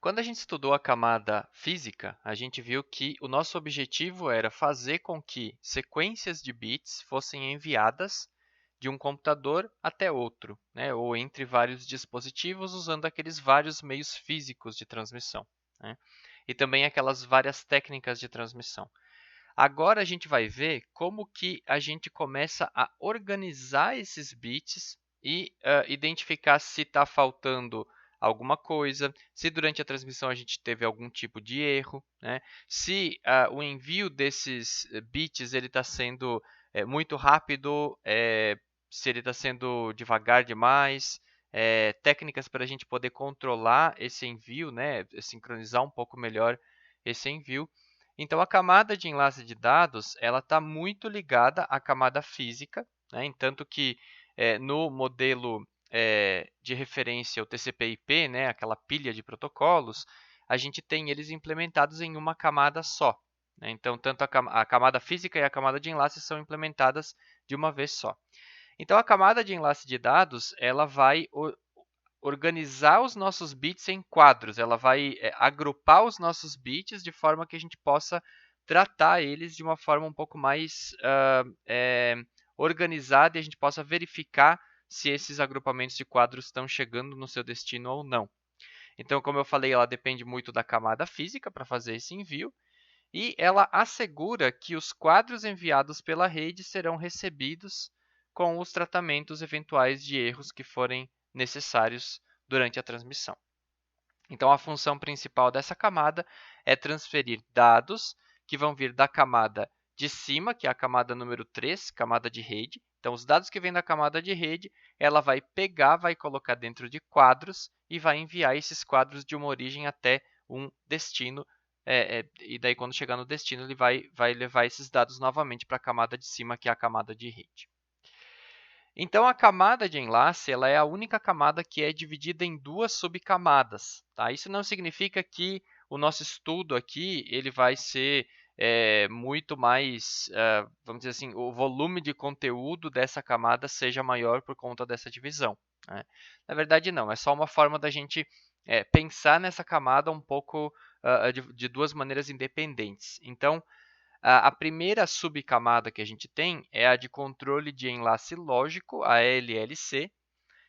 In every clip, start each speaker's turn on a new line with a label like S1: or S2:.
S1: Quando a gente estudou a camada física, a gente viu que o nosso objetivo era fazer com que sequências de bits fossem enviadas de um computador até outro, né? Ou entre vários dispositivos, usando aqueles vários meios físicos de transmissão, né? E também aquelas várias técnicas de transmissão. Agora a gente vai ver como que a gente começa a organizar esses bits e identificar se está faltando alguma coisa, se durante a transmissão a gente teve algum tipo de erro, né? Se o envio desses bits ele está sendo muito rápido, se ele está sendo devagar demais, técnicas para a gente poder controlar esse envio, né? Sincronizar um pouco melhor esse envio. Então, a camada de enlace de dados ela está muito ligada à camada física, né? Tanto que no modelo de referência, o TCP/IP, né? Aquela pilha de protocolos, a gente tem eles implementados em uma camada só, né? Então, tanto a camada física e a camada de enlace são implementadas de uma vez só. Então, a camada de enlace de dados ela vai organizar os nossos bits em quadros, ela vai agrupar os nossos bits de forma que a gente possa tratar eles de uma forma um pouco mais organizada e a gente possa verificar se esses agrupamentos de quadros estão chegando no seu destino ou não. Então, como eu falei, ela depende muito da camada física para fazer esse envio e ela assegura que os quadros enviados pela rede serão recebidos com os tratamentos eventuais de erros que forem necessários durante a transmissão. Então, a função principal dessa camada é transferir dados que vão vir da camada de cima, que é a camada número 3, camada de rede. Então, os dados que vêm da camada de rede, ela vai pegar, vai colocar dentro de quadros e vai enviar esses quadros de uma origem até um destino. E daí, quando chegar no destino, ele vai levar esses dados novamente para a camada de cima, que é a camada de rede. Então, a camada de enlace ela é a única camada que é dividida em duas subcamadas. Tá? Isso não significa que o nosso estudo aqui ele vai ser muito mais, vamos dizer assim, o volume de conteúdo dessa camada seja maior por conta dessa divisão, né? Na verdade, não. É só uma forma da gente pensar nessa camada um pouco de duas maneiras independentes. Então, a primeira subcamada que a gente tem é a de controle de enlace lógico, a LLC,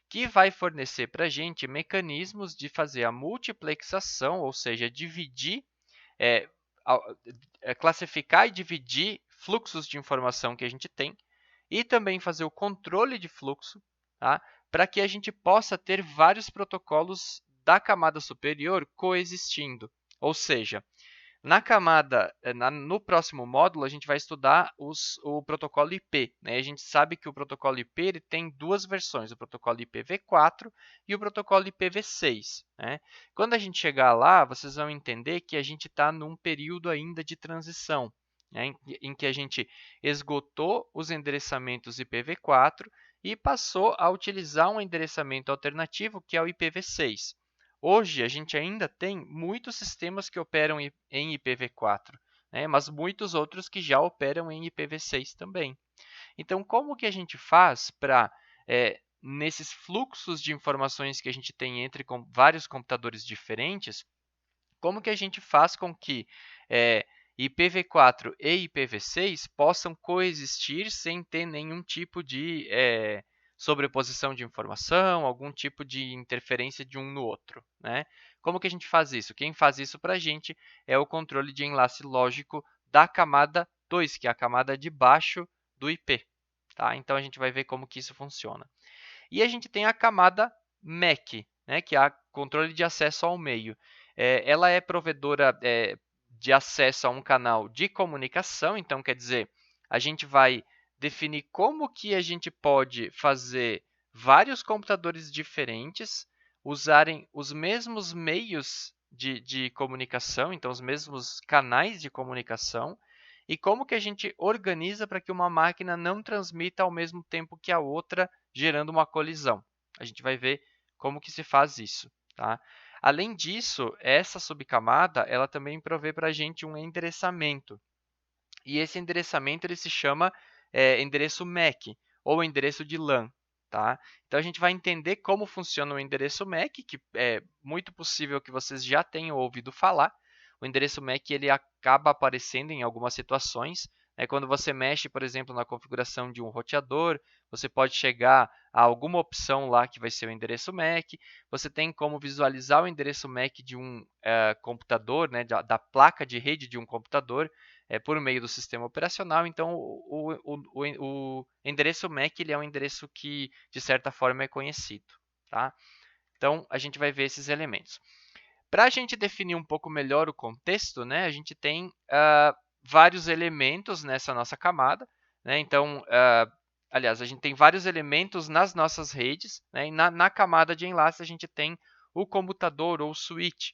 S1: que vai fornecer para a gente mecanismos de fazer a multiplexação, ou seja, dividir, é, classificar e dividir fluxos de informação que a gente tem e também fazer o controle de fluxo, tá? Para que a gente possa ter vários protocolos da camada superior coexistindo. Ou seja, no próximo módulo, a gente vai estudar o protocolo IP, né? A gente sabe que o protocolo IP ele tem duas versões, o protocolo IPv4 e o protocolo IPv6, né? Quando a gente chegar lá, vocês vão entender que a gente está num período ainda de transição, né? Em que a gente esgotou os endereçamentos IPv4 e passou a utilizar um endereçamento alternativo, que é o IPv6. Hoje, a gente ainda tem muitos sistemas que operam em IPv4, né? Mas muitos outros que já operam em IPv6 também. Então, como que a gente faz para, nesses fluxos de informações que a gente tem entre vários computadores diferentes, como que a gente faz com que IPv4 e IPv6 possam coexistir sem ter nenhum tipo de sobreposição de informação, algum tipo de interferência de um no outro, né? Como que a gente faz isso? Quem faz isso para a gente é o controle de enlace lógico da camada 2, que é a camada de baixo do IP. Tá? Então, a gente vai ver como que isso funciona. E a gente tem a camada MAC, né, que é a controle de acesso ao meio. Ela é provedora de acesso a um canal de comunicação, então quer dizer, a gente vai definir como que a gente pode fazer vários computadores diferentes usarem os mesmos meios de comunicação, então os mesmos canais de comunicação, e como que a gente organiza para que uma máquina não transmita ao mesmo tempo que a outra, gerando uma colisão. A gente vai ver como que se faz isso, tá? Além disso, essa subcamada ela também provê para a gente um endereçamento. E esse endereçamento ele se chama endereço MAC, ou endereço de LAN. Tá? Então, a gente vai entender como funciona o endereço MAC, que é muito possível que vocês já tenham ouvido falar. O endereço MAC ele acaba aparecendo em algumas situações. Quando você mexe, por exemplo, na configuração de um roteador, você pode chegar a alguma opção lá que vai ser o endereço MAC. Você tem como visualizar o endereço MAC de um computador, da placa de rede de um computador, por meio do sistema operacional. Então, o endereço MAC ele é um endereço que, de certa forma, é conhecido. Tá? Então, a gente vai ver esses elementos. Para a gente definir um pouco melhor o contexto, a gente tem vários elementos nessa nossa camada. Então, aliás, a gente tem vários elementos nas nossas redes. E na camada de enlace, a gente tem o comutador ou switch,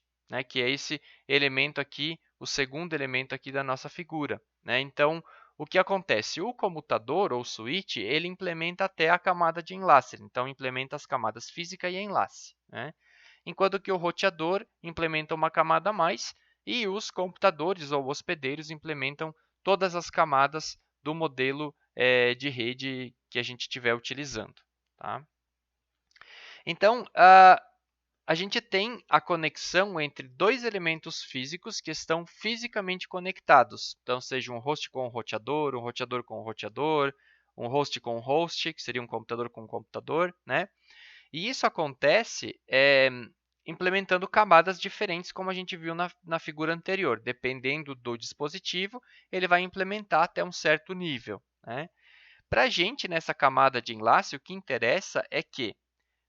S1: que é esse elemento aqui, o segundo elemento aqui da nossa figura. Então, o que acontece? O comutador ou switch, ele implementa até a camada de enlace. Então, implementa as camadas física e enlace. Enquanto que o roteador implementa uma camada a mais e os computadores ou hospedeiros implementam todas as camadas do modelo de rede que a gente estiver utilizando. Tá? Então, a gente tem a conexão entre dois elementos físicos que estão fisicamente conectados. Então, seja um host com um roteador com um roteador, um host com um host, que seria um computador com um computador. E isso acontece implementando camadas diferentes, como a gente viu na figura anterior. Dependendo do dispositivo, ele vai implementar até um certo nível. Para a gente, nessa camada de enlace, o que interessa é que,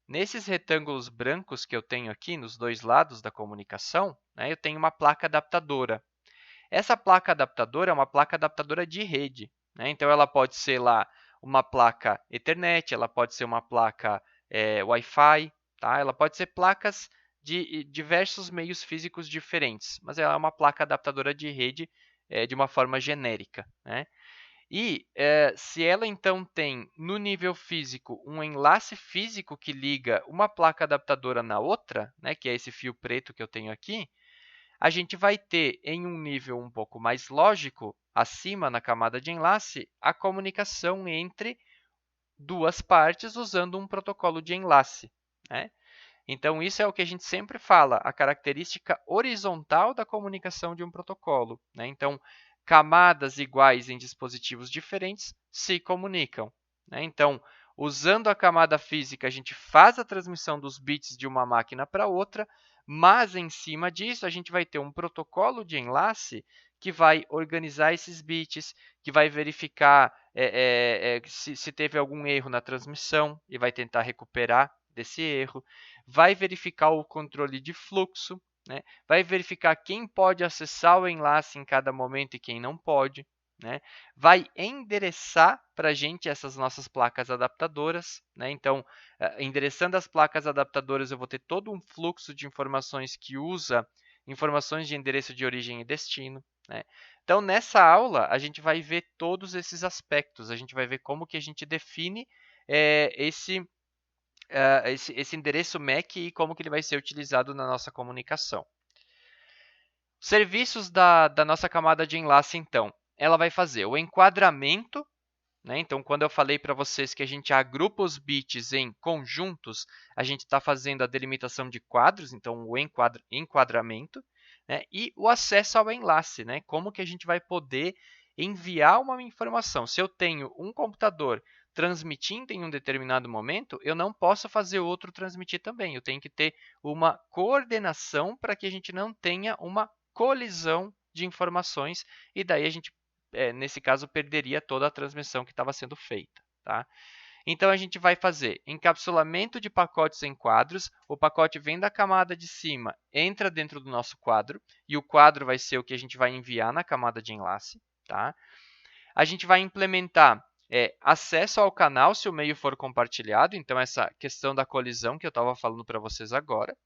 S1: nesses retângulos brancos que eu tenho aqui, nos dois lados da comunicação, eu tenho uma placa adaptadora. Essa placa adaptadora é uma placa adaptadora de rede. Então, ela pode ser lá uma placa Ethernet, ela pode ser uma placa Wi-Fi, tá? Ela pode ser placas de diversos meios físicos diferentes, mas ela é uma placa adaptadora de rede de uma forma genérica. E se ela, então, tem no nível físico um enlace físico que liga uma placa adaptadora na outra, que é esse fio preto que eu tenho aqui, a gente vai ter, em um nível um pouco mais lógico, acima na camada de enlace, a comunicação entre duas partes usando um protocolo de enlace. Então, isso é o que a gente sempre fala, a característica horizontal da comunicação de um protocolo. Então, camadas iguais em dispositivos diferentes se comunicam. Então, usando a camada física, a gente faz a transmissão dos bits de uma máquina para outra, mas, em cima disso, a gente vai ter um protocolo de enlace que vai organizar esses bits, que vai verificar se teve algum erro na transmissão e vai tentar recuperar desse erro, vai verificar o controle de fluxo, vai verificar quem pode acessar o enlace em cada momento e quem não pode, vai endereçar para a gente essas nossas placas adaptadoras. Então, endereçando as placas adaptadoras, eu vou ter todo um fluxo de informações que usa informações de endereço de origem e destino. Então, nessa aula, a gente vai ver todos esses aspectos. A gente vai ver como que a gente define esse endereço MAC e como que ele vai ser utilizado na nossa comunicação. Serviços da nossa camada de enlace, então. Ela vai fazer o enquadramento. Então, quando eu falei para vocês que a gente agrupa os bits em conjuntos, a gente está fazendo a delimitação de quadros, então o enquadramento, e o acesso ao enlace, como que a gente vai poder enviar uma informação. Se eu tenho um computador transmitindo em um determinado momento, eu não posso fazer outro transmitir também. Eu tenho que ter uma coordenação para que a gente não tenha uma colisão de informações e daí a gente nesse caso, perderia toda a transmissão que estava sendo feita. Tá? Então, a gente vai fazer encapsulamento de pacotes em quadros. O pacote vem da camada de cima, entra dentro do nosso quadro, e o quadro vai ser o que a gente vai enviar na camada de enlace. Tá? A gente vai implementar acesso ao canal se o meio for compartilhado. Então, essa questão da colisão que eu estava falando para vocês agora.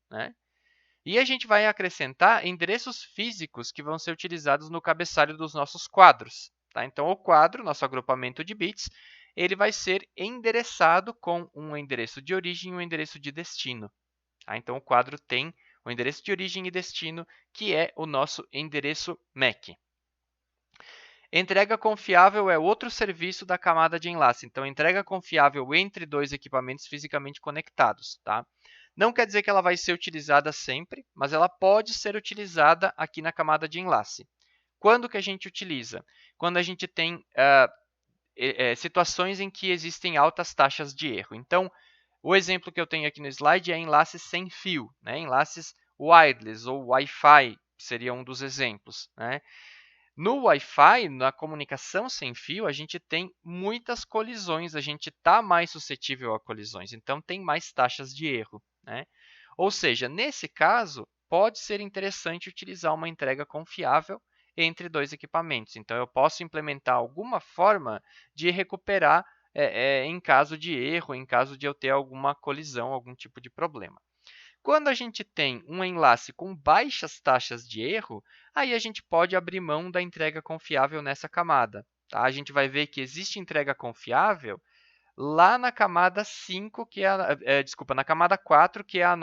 S1: E a gente vai acrescentar endereços físicos que vão ser utilizados no cabeçalho dos nossos quadros. Tá? Então, o quadro, nosso agrupamento de bits, ele vai ser endereçado com um endereço de origem e um endereço de destino. Tá? Então, o quadro tem o endereço de origem e destino, que é o nosso endereço MAC. Entrega confiável é outro serviço da camada de enlace. Então, entrega confiável entre dois equipamentos fisicamente conectados. Tá? Não quer dizer que ela vai ser utilizada sempre, mas ela pode ser utilizada aqui na camada de enlace. Quando que a gente utiliza? Quando a gente tem situações em que existem altas taxas de erro. Então, o exemplo que eu tenho aqui no slide é enlaces sem fio, né? Enlaces wireless ou Wi-Fi seria um dos exemplos. Né? No Wi-Fi, na comunicação sem fio, a gente tem muitas colisões, a gente está mais suscetível a colisões, então tem mais taxas de erro. Né? Ou seja, nesse caso, pode ser interessante utilizar uma entrega confiável entre dois equipamentos. Então, eu posso implementar alguma forma de recuperar em caso de erro, em caso de eu ter alguma colisão, algum tipo de problema. Quando a gente tem um enlace com baixas taxas de erro, aí a gente pode abrir mão da entrega confiável nessa camada. Tá? A gente vai ver que existe entrega confiável lá na camada 5, que desculpa, na camada 4, que é o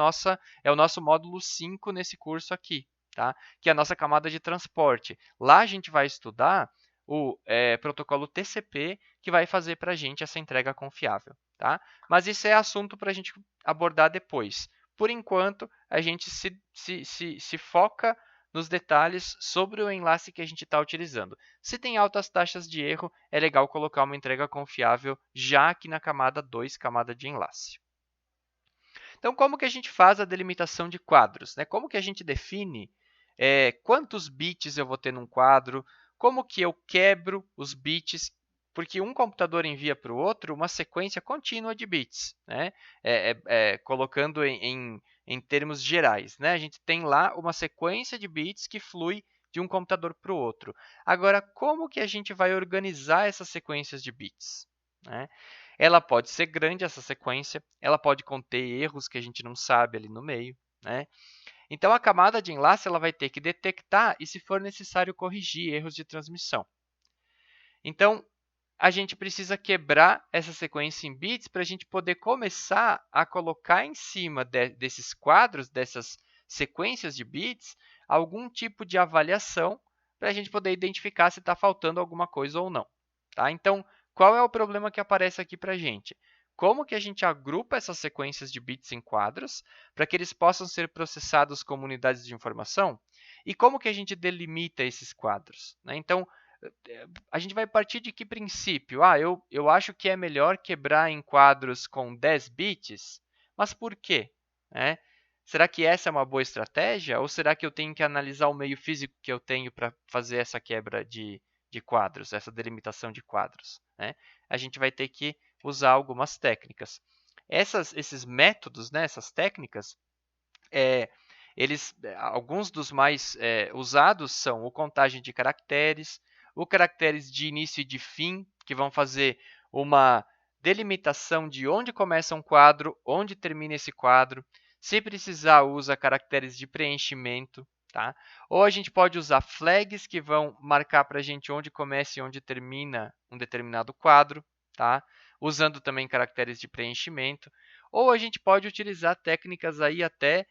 S1: nosso módulo 5 nesse curso aqui, tá? Que é a nossa camada de transporte. Lá a gente vai estudar o protocolo TCP, que vai fazer para a gente essa entrega confiável. Tá? Mas isso é assunto para a gente abordar depois. Por enquanto, a gente se foca nos detalhes sobre o enlace que a gente está utilizando. Se tem altas taxas de erro, é legal colocar uma entrega confiável já aqui na camada 2, camada de enlace. Então, como que a gente faz a delimitação de quadros? Né? Como que a gente define quantos bits eu vou ter num quadro? Como que eu quebro os bits? Porque um computador envia para o outro uma sequência contínua de bits, né? Colocando em termos gerais. Né? A gente tem lá uma sequência de bits que flui de um computador para o outro. Agora, como que a gente vai organizar essas sequências de bits? Né? Ela pode ser grande, essa sequência, ela pode conter erros que a gente não sabe ali no meio. Né? Então, a camada de enlace ela vai ter que detectar e, se for necessário, corrigir erros de transmissão. Então, a gente precisa quebrar essa sequência em bits para a gente poder começar a colocar em cima desses quadros, dessas sequências de bits, algum tipo de avaliação para a gente poder identificar se está faltando alguma coisa ou não. Tá? Então, qual é o problema que aparece aqui para a gente? Como que a gente agrupa essas sequências de bits em quadros para que eles possam ser processados como unidades de informação? E como que a gente delimita esses quadros? Né? Então, a gente vai partir de que princípio? Eu acho que é melhor quebrar em quadros com 10 bits, mas por quê? Será que essa é uma boa estratégia? Ou será que eu tenho que analisar o meio físico que eu tenho para fazer essa quebra de quadros, essa delimitação de quadros? A gente vai ter que usar algumas técnicas. Esses métodos, essas técnicas, alguns dos mais usados são o contagem de caracteres, o caracteres de início e de fim, que vão fazer uma delimitação de onde começa um quadro, onde termina esse quadro. Se precisar, usa caracteres de preenchimento. Tá? Ou a gente pode usar flags, que vão marcar para a gente onde começa e onde termina um determinado quadro, tá? Usando também caracteres de preenchimento. Ou a gente pode utilizar técnicas aí até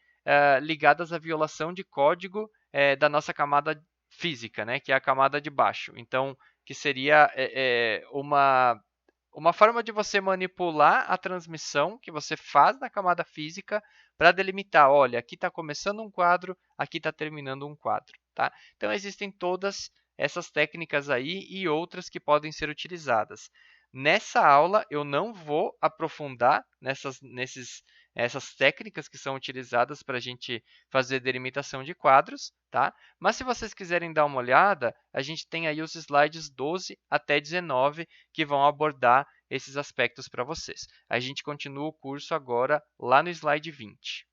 S1: ligadas à violação de código da nossa camada física, né, que é a camada de baixo. Então, que seria uma forma de você manipular a transmissão que você faz na camada física para delimitar, olha, aqui está começando um quadro, aqui está terminando um quadro. Tá? Então, existem todas essas técnicas aí e outras que podem ser utilizadas. Nessa aula, eu não vou aprofundar essas técnicas que são utilizadas para a gente fazer delimitação de quadros, tá? Mas se vocês quiserem dar uma olhada, a gente tem aí os slides 12 até 19 que vão abordar esses aspectos para vocês. A gente continua o curso agora lá no slide 20.